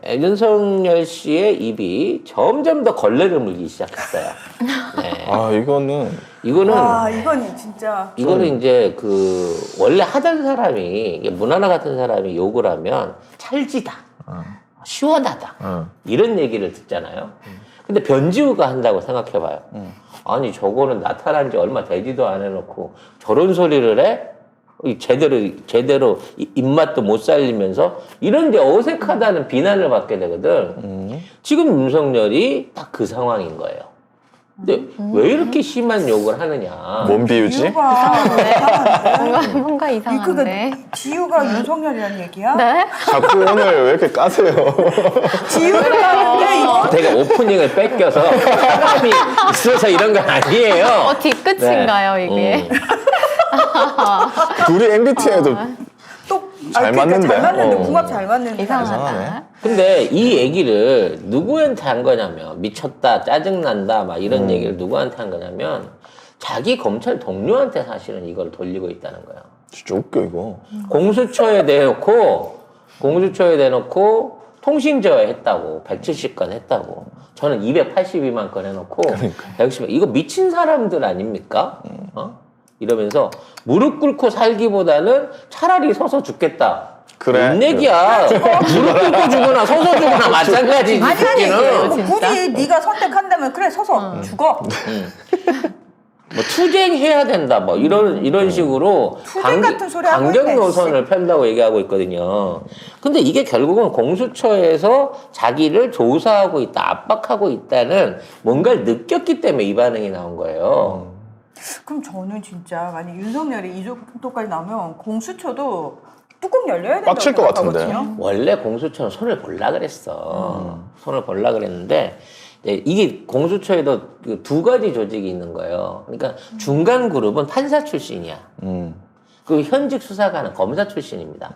윤석열 씨의 입이 점점 더 걸레를 물기 시작했어요. 네. 아, 이거는 이건 진짜. 이거는 이제 원래 하던 사람이, 문하나 같은 사람이 욕을 하면 찰지다, 시원하다, 이런 얘기를 듣잖아요. 근데 변지우가 한다고 생각해봐요. 아니, 저거는 나타난 지 얼마 되지도 안 해놓고 저런 소리를 해? 제대로 입맛도 못 살리면서 이런 데 어색하다는 비난을 받게 되거든. 지금 윤석열이 딱 그 상황인 거예요. 근데 왜 이렇게 심한 욕을 하느냐. 뭔 비유지? 뭔가 이상한데. 지유가 윤석열이라는 얘기야? 네? 자꾸 오늘 왜 이렇게 까세요? 지유를 하는데 이거? 제가 오프닝을 뺏겨서 사람이 있어서 이런 건 아니에요. 뒤끝인가요, 이게? 둘이 MBTI도 잘 맞는데? 잘 맞는데, 어. 궁합 잘 맞는데. 이상하다. 근데 이 얘기를 누구한테 한 거냐면, 미쳤다, 짜증난다, 막 이런 얘기를 누구한테 한 거냐면, 자기 검찰 동료한테 사실은 이걸 돌리고 있다는 거예요. 진짜 웃겨, 이거. 공수처에 대놓고 통신제어 했다고, 170건 했다고. 저는 282만 건 해놓고, 160만. 이거 미친 사람들 아닙니까? 이러면서 무릎 꿇고 살기보다는 차라리 서서 죽겠다. 그래. 뭔 얘기야. 무릎 꿇고 죽거나 서서 죽거나 마찬가지지. 아니, 진짜? 굳이 네가 선택한다면 그래, 서서 죽어. 뭐 투쟁해야 된다, 뭐 이런 식으로 투쟁 같은 소리 하고 강경 있네, 노선을 편다고 얘기하고 있거든요. 근데 이게 결국은 공수처에서 자기를 조사하고 있다, 압박하고 있다는 뭔가를 느꼈기 때문에 이 반응이 나온 거예요. 그럼 저는 진짜 만약 윤석열이 이 정도까지 나오면 공수처도 뚜껑 열려야 된다고 빡칠 것 같은데. 생각하거든요. 원래 공수처는 손을 볼라 그랬어. 손을 볼라 그랬는데 이게 공수처에도 그 두 가지 조직이 있는 거예요. 그러니까 중간 그룹은 판사 출신이야. 그 현직 수사관은 검사 출신입니다.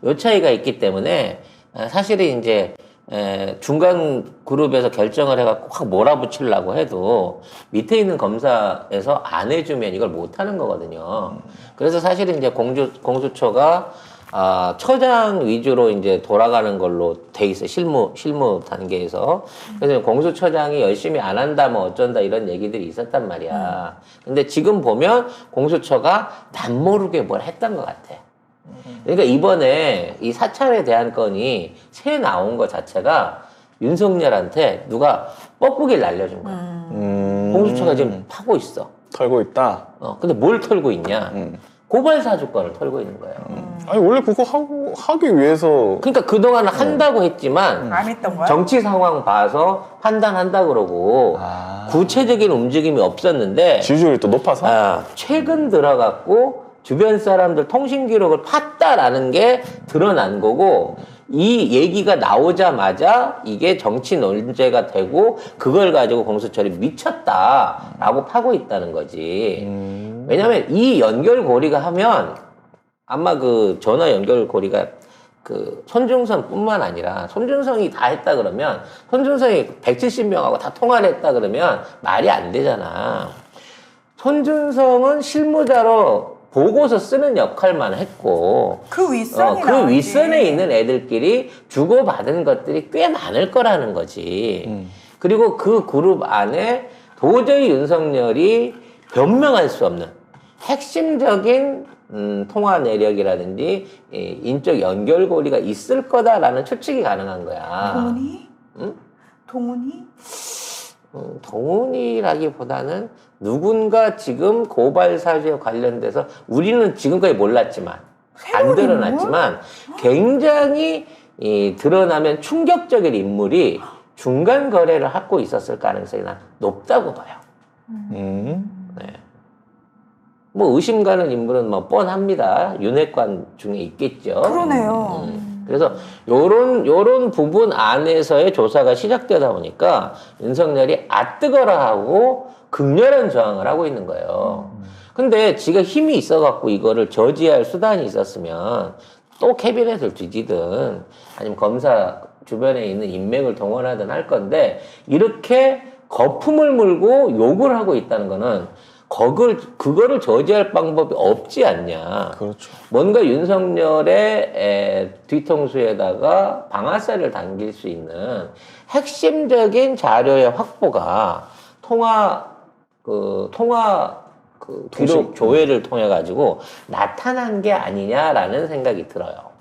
요 차이가 있기 때문에 사실은 이제 중간 그룹에서 결정을 해갖고 확 몰아붙이려고 해도 밑에 있는 검사에서 안 해주면 이걸 못 하는 거거든요. 그래서 사실은 이제 공수처가 처장 위주로 이제 돌아가는 걸로 돼 있어. 실무 단계에서. 그래서 공수처장이 열심히 안 한다, 뭐 어쩐다 이런 얘기들이 있었단 말이야. 근데 지금 보면 공수처가 남모르게 뭘 했던 것 같아. 그러니까 이번에 이 사찰에 대한 건이 새 나온 것 자체가 윤석열한테 누가 뻐꾸기를 날려준 거야. 공수처가 지금 파고 있어. 털고 있다. 근데 뭘 털고 있냐? 고발 사주권을 털고 있는 거예요. 아니, 원래 그거 하기 위해서. 그러니까 그동안 한다고 했지만 안 했던 거야? 정치 상황 봐서 판단한다 그러고 구체적인 움직임이 없었는데 지지율이 또 높아서? 최근 들어갔고 주변 사람들 통신 기록을 팠다라는 게 드러난 거고, 이 얘기가 나오자마자 이게 정치 논제가 되고 그걸 가지고 공수처리 미쳤다라고 파고 있다는 거지. 왜냐면 이 연결고리가 하면 아마 그 전화 연결고리가 그 손중성뿐만 아니라 손중성이 다 했다 그러면 손중성이 170명하고 다 통화를 했다 그러면 말이 안 되잖아. 손중성은 실무자로 보고서 쓰는 역할만 했고 그 윗선이 그 윗선에 있는 애들끼리 주고받은 것들이 꽤 많을 거라는 거지. 그리고 그 그룹 안에 도저히 윤석열이 변명할 수 없는 핵심적인 통화 내력이라든지 인적 연결고리가 있을 거다라는 추측이 가능한 거야. 동훈이? 응? 동훈이? 동훈이라기보다는 누군가 지금 고발 사주에 관련돼서 우리는 지금까지 몰랐지만 안 드러났지만 굉장히 드러나면 충격적인 인물이 중간 거래를 하고 있었을 가능성이 난 높다고 봐요. 네. 뭐 의심 가는 인물은 뭐 뻔합니다. 윤핵관 중에 있겠죠. 그러네요. 그래서 요런 부분 안에서의 조사가 시작되다 보니까 윤석열이 뜨거라 하고 극렬한 저항을 하고 있는 거예요. 근데 지가 힘이 있어갖고 이거를 저지할 수단이 있었으면 또 캐비넷을 뒤지든 아니면 검사 주변에 있는 인맥을 동원하든 할 건데, 이렇게 거품을 물고 욕을 하고 있다는 거는 그거를 저지할 방법이 없지 않냐. 그렇죠. 뭔가 윤석열의 뒤통수에다가 방아쇠를 당길 수 있는 핵심적인 자료의 확보가 기록 조회를 통해 가지고 나타난 게 아니냐라는 생각이 들어요.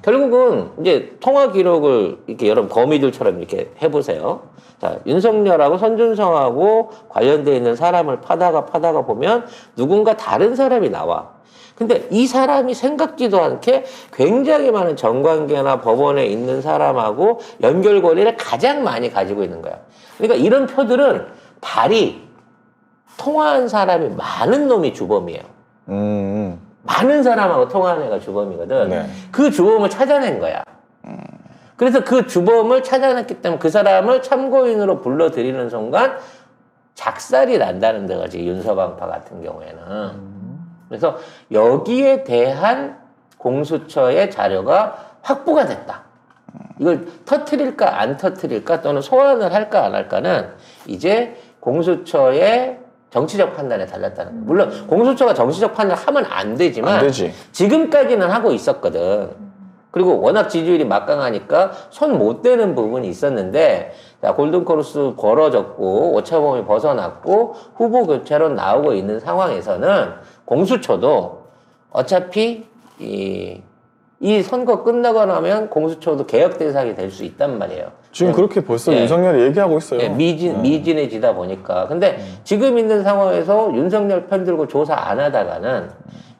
결국은 이제 통화 기록을 이렇게 여러분 거미들처럼 이렇게 해보세요. 자, 윤석열하고 손준성하고 관련되어 있는 사람을 파다가 보면 누군가 다른 사람이 나와. 근데 이 사람이 생각지도 않게 굉장히 많은 정관계나 법원에 있는 사람하고 연결고리를 가장 많이 가지고 있는 거야. 그러니까 이런 표들은 통화한 사람이 많은 놈이 주범이에요. 많은 사람하고 통화한 애가 주범이거든. 네. 그 주범을 찾아낸 거야. 그래서 그 주범을 찾아냈기 때문에 그 사람을 참고인으로 불러들이는 순간 작살이 난다는 데가지, 윤서방파 같은 경우에는. 그래서 여기에 대한 공수처의 자료가 확보가 됐다. 이걸 터트릴까 안 터트릴까 또는 소환을 할까 안 할까는 이제 공수처의 정치적 판단에 달렸다는 거예요. 물론 공수처가 정치적 판단을 하면 안 되지만 안 되지. 지금까지는 하고 있었거든. 그리고 워낙 지지율이 막강하니까 손 못 대는 부분이 있었는데, 자, 골든크로스 벌어졌고 오차범위 벗어났고 후보 교체로 나오고 있는 상황에서는 공수처도 어차피 이 선거 끝나고 나면 공수처도 개혁 대상이 될 수 있단 말이에요. 지금 그렇게 벌써 예. 윤석열이 얘기하고 있어요. 예, 미진해지다 보니까. 근데 지금 있는 상황에서 윤석열 편 들고 조사 안 하다가는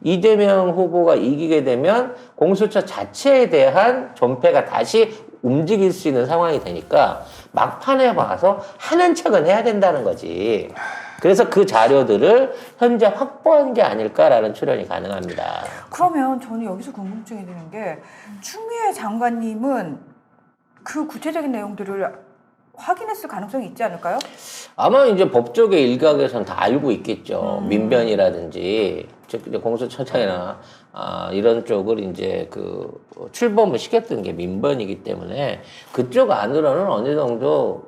이재명 후보가 이기게 되면 공수처 자체에 대한 존폐가 다시 움직일 수 있는 상황이 되니까 막판에 봐서 하는 척은 해야 된다는 거지. 그래서 그 자료들을 현재 확보한 게 아닐까라는 추론이 가능합니다. 그러면 저는 여기서 궁금증이 드는 게 추미애 장관님은 그 구체적인 내용들을 확인했을 가능성이 있지 않을까요? 아마 이제 법조계 일각에서는 다 알고 있겠죠. 민변이라든지 즉 이제 공수처장이나 이런 쪽을 이제 출범을 시켰던 게 민변이기 때문에 그쪽 안으로는 어느 정도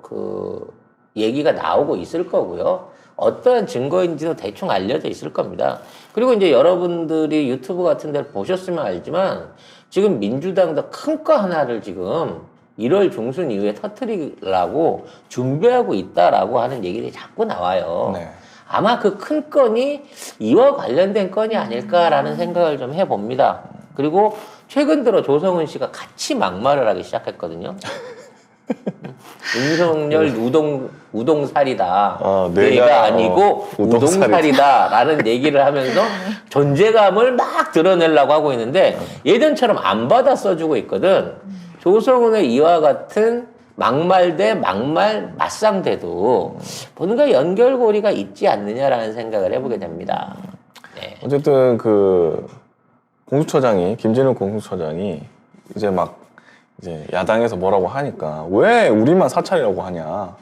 얘기가 나오고 있을 거고요. 어떠한 증거인지도 대충 알려져 있을 겁니다. 그리고 이제 여러분들이 유튜브 같은 데를 보셨으면 알지만 지금 민주당도 큰 거 하나를 지금 1월 중순 이후에 터뜨리려고 준비하고 있다라고 하는 얘기들이 자꾸 나와요. 네. 아마 그 큰 건이 이와 관련된 건이 아닐까라는 생각을 좀 해봅니다. 그리고 최근 들어 조성은 씨가 같이 막말을 하기 시작했거든요. 윤석열 우동살이다. 뇌가 아니고 우동살이다라는 얘기를 하면서 존재감을 막 드러내려고 하고 있는데 예전처럼 안 받아 써주고 있거든. 조성은의 이와 같은 막말 대 막말 맞상대도 뭔가 연결고리가 있지 않느냐라는 생각을 해보게 됩니다. 네. 어쨌든 김진우 공수처장이 이제 야당에서 뭐라고 하니까 왜 우리만 사찰이라고 하냐.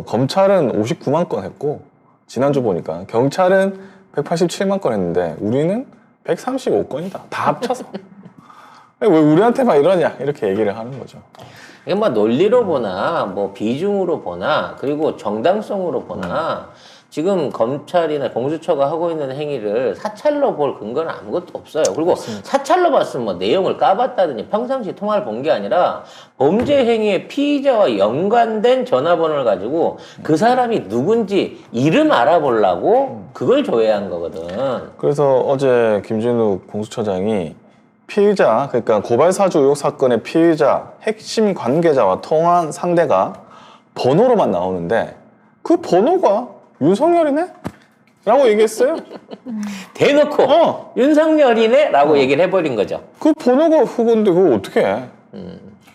검찰은 59만 건 했고 지난주 보니까 경찰은 187만 건 했는데 우리는 135건이다. 다 합쳐서. 왜 우리한테만 이러냐 이렇게 얘기를 하는 거죠. 이게 뭐 논리로 보나 뭐 비중으로 보나 그리고 정당성으로 보나 지금 검찰이나 공수처가 하고 있는 행위를 사찰로 볼 근거는 아무것도 없어요. 그리고 사찰로 봤으면 뭐 내용을 까봤다든지 평상시 통화를 본 게 아니라 범죄 행위의 피의자와 연관된 전화번호를 가지고 그 사람이 누군지 이름 알아보려고 그걸 조회한 거거든. 그래서 어제 김진우 공수처장이 피의자, 그러니까 고발사주 의혹 사건의 피의자, 핵심 관계자와 통화한 상대가 번호로만 나오는데 그 번호가 윤석열이네? 라고 얘기했어요. 대놓고 윤석열이네? 라고 얘기를 해버린 거죠. 그 번호가 후보인데 그걸 어떻게 해?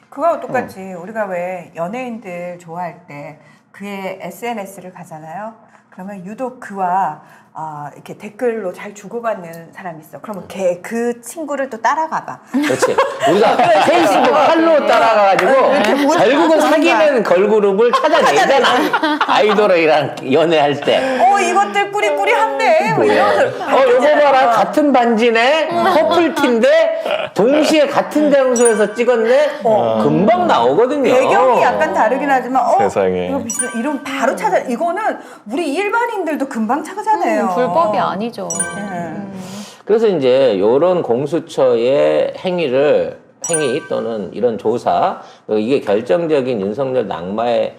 그거하고 똑같이 우리가 왜 연예인들 좋아할 때 그의 SNS를 가잖아요. 그러면 유독 그와 이렇게 댓글로 잘 주고받는 사람이 있어. 그러면 그 친구를 또 따라가봐. 그렇지. 우리가 페이스북 팔로우 따라가가지고 결국은 사귀는 걸그룹을 찾아내잖아. 아이돌이랑 연애할 때. 이것들 꾸리꾸리한데. 뭐 이러면서. 요거 봐라. 같은 반지네. 커플티인데 동시에 같은 장소에서 찍었네. 금방 나오거든요. 배경이 약간 다르긴 하지만 세상에. 이거 비슷해. 무슨 이름 바로 찾아. 이거는 우리 일반인들도 금방 찾아내요. 불법이 아니죠. 네. 그래서 이제 이런 공수처의 행위 또는 이런 조사, 이게 결정적인 윤석열 낙마의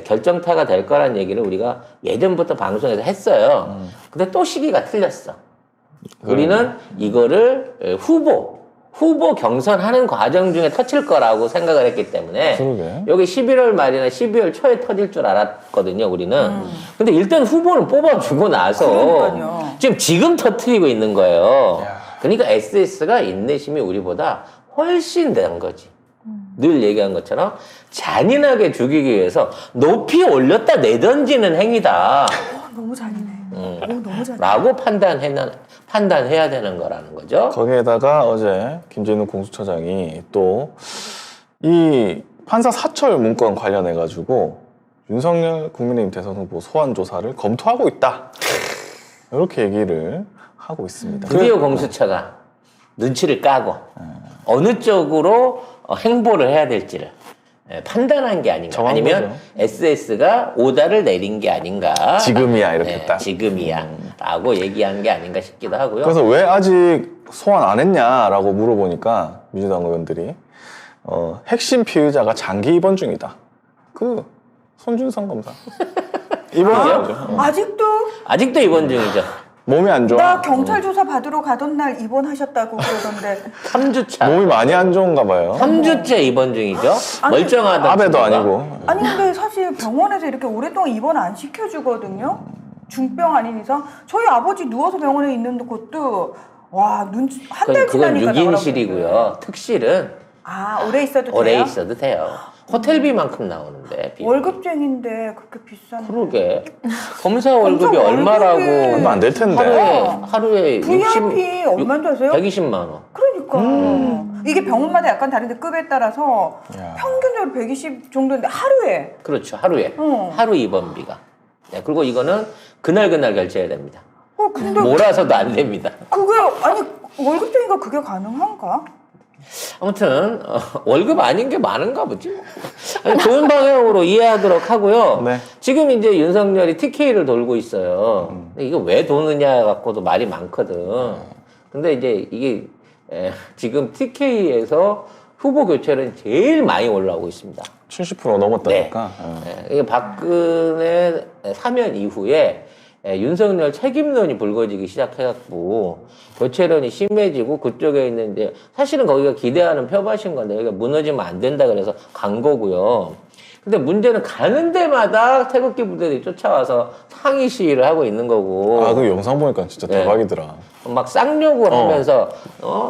결정타가 될 거란 얘기를 우리가 예전부터 방송에서 했어요. 근데 또 시기가 틀렸어. 우리는 이거를 후보 경선하는 과정 중에 터칠 거라고 생각을 했기 때문에 그러게. 여기 11월 말이나 12월 초에 터질 줄 알았거든요, 우리는. 근데 일단 후보는 뽑아주고 나서 그러니까요. 지금 터트리고 있는 거예요. 그러니까 SS가 인내심이 우리보다 훨씬 된 거지. 늘 얘기한 것처럼 잔인하게 죽이기 위해서 높이 올렸다 내던지는 행위다. 너무 잔인해. 너무 잔인해. 라고 판단해야 되는 거라는 거죠. 거기에다가 어제 김진우 공수처장이 또 이 판사 사철 문건 관련해가지고 윤석열 국민의힘 대선 후보 소환 조사를 검토하고 있다. 이렇게 얘기를 하고 있습니다. 드디어 공수처가 눈치를 까고 어느 쪽으로 행보를 해야 될지를 판단한 게 아닌가. 정한 아니면 거죠. SS가 오다를 내린 게 아닌가. 지금이야 이렇게 딱. 지금이야 라고 얘기한 게 아닌가 싶기도 하고요. 그래서 왜 아직 소환 안 했냐라고 물어보니까 민주당 의원들이 핵심 피의자가 장기 입원 중이다. 그 손준성 검사 입원한 거죠. 아직도 입원 중이죠. 몸이 안 좋아. 나 경찰 조사 받으러 가던 날 입원하셨다고 그러던데. 3주차. 몸이 많이 안 좋은가 봐요. 3주째 입원 중이죠. 아니, 멀쩡하다. 아베도 아니고. 아니 근데 사실 병원에서 이렇게 오랫동안 입원 안 시켜주거든요. 중병 아닌 이상. 저희 아버지 누워서 병원에 있는 것도 와 눈치 한 달 그건 지나니까 6인실이고요. 특실은 오래 있어도 돼요? 오래 있어도 돼요. 호텔비만큼 나오는데. 비용이. 월급쟁인데 그렇게 비싼데. 그러게. 검사 월급이 얼마라고. 얼마 안 될 텐데. 하루에 VIP 얼마인 줄 아세요? 120만 원. 그러니까 이게 병원마다 약간 다른데 급에 따라서 야. 평균적으로 120 정도인데 하루에. 그렇죠. 하루에. 어. 하루 입원비가. 네, 그리고 이거는 그날 결제해야 됩니다. 근데 몰아서도 안 됩니다. 그게 아니 월급쟁이가 그게 가능한가? 아무튼 월급 아닌 게 많은가 보지. 아니, 좋은 방향으로 이해하도록 하고요. 네. 지금 이제 윤석열이 TK를 돌고 있어요. 근데 이거 왜 도느냐 갖고도 말이 많거든. 근데 이제 이게 지금 TK에서 후보 교체는 제일 많이 올라오고 있습니다. 70% 넘었다니까. 이게 박근혜 사면 이후에 윤석열 책임론이 불거지기 시작해갖고 교체론이 심해지고 그쪽에 있는 이제 사실은 거기가 기대하는 표밭인 건데 여기가 무너지면 안 된다 그래서 간 거고요. 근데 문제는 가는 데마다 태극기 부대들이 쫓아와서 상의 시위를 하고 있는 거고. 아, 그 영상 보니까 진짜 네. 대박이더라. 막 쌍욕을 하면서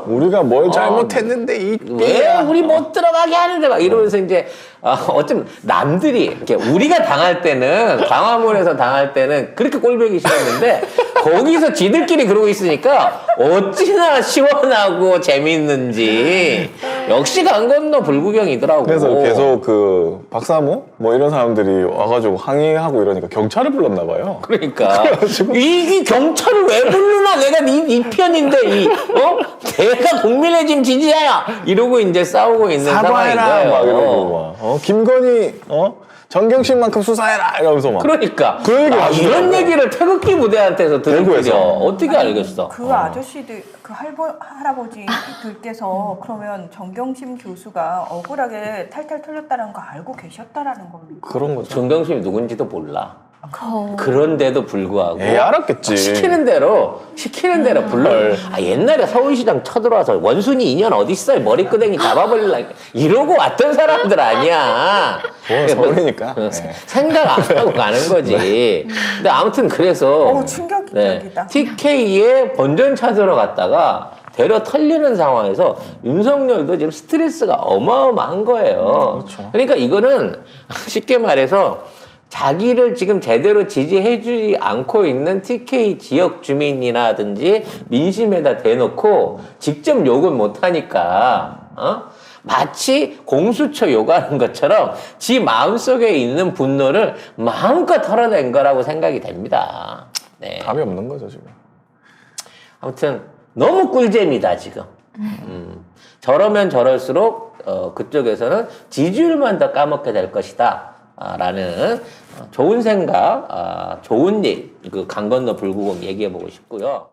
우리가 뭘 잘못했는데 이 왜 우리 못 들어가게 하는데 막 이러면서 이제 어쩜 남들이 이렇게 우리가 당할 때는 광화문에서 당할 때는 그렇게 꼴보기 싫었는데 거기서 지들끼리 그러고 있으니까 어찌나 시원하고 재밌는지 역시 강 건너 불구경이더라고. 그래서 계속 그 박사모 뭐 이런 사람들이 와가지고 항의하고 이러니까 경찰을 불렀나 봐요. 그러니까 이 경찰을 왜 부르나 내가 이 편인데 내가 국민의 짐 지지자야 이러고 이제 싸우고 있는 상황인 사과해라 거예요. 막 이러고 막 김건희 정경심만큼 수사해라 이러면서 막 그러니까 그 얘기를 이런 하시더라고요. 얘기를 태극기 부대한테서 들을 대구에서. 줄이야. 어떻게 알겠어? 그 아저씨들 그 할아버지들께서 그러면 정경심 교수가 억울하게 탈탈 털렸다는 거 알고 계셨다라는 겁니까? 그런 거죠. 정경심이 누군지도 몰라. 그런데도 불구하고 에이, 알았겠지. 시키는 대로 불러. 옛날에 서울시장 쳐들어와서 원순이 인연 어디 있어요? 머리끄댕이 잡아버릴라 이러고 왔던 사람들 아니야. 뭐 서울이니까. 네. 생각 안 하고 가는 거지. 근데 아무튼 그래서 충격적이다. TK에 본전 찾으러 갔다가 데려 털리는 상황에서 윤석열도 지금 스트레스가 어마어마한 거예요. 그렇죠. 그러니까 이거는 쉽게 말해서 자기를 지금 제대로 지지해주지 않고 있는 TK 지역 주민이라든지 민심에다 대놓고 직접 욕은 못하니까 마치 공수처 욕하는 것처럼 지 마음속에 있는 분노를 마음껏 털어낸 거라고 생각이 됩니다. 네. 답이 없는 거죠 지금. 아무튼 너무 꿀잼이다 지금. 저러면 저럴수록 그쪽에서는 지지율만 더 까먹게 될 것이다 라는 좋은 생각, 좋은 일, 그 강 건너 불구공 얘기해 보고 싶고요.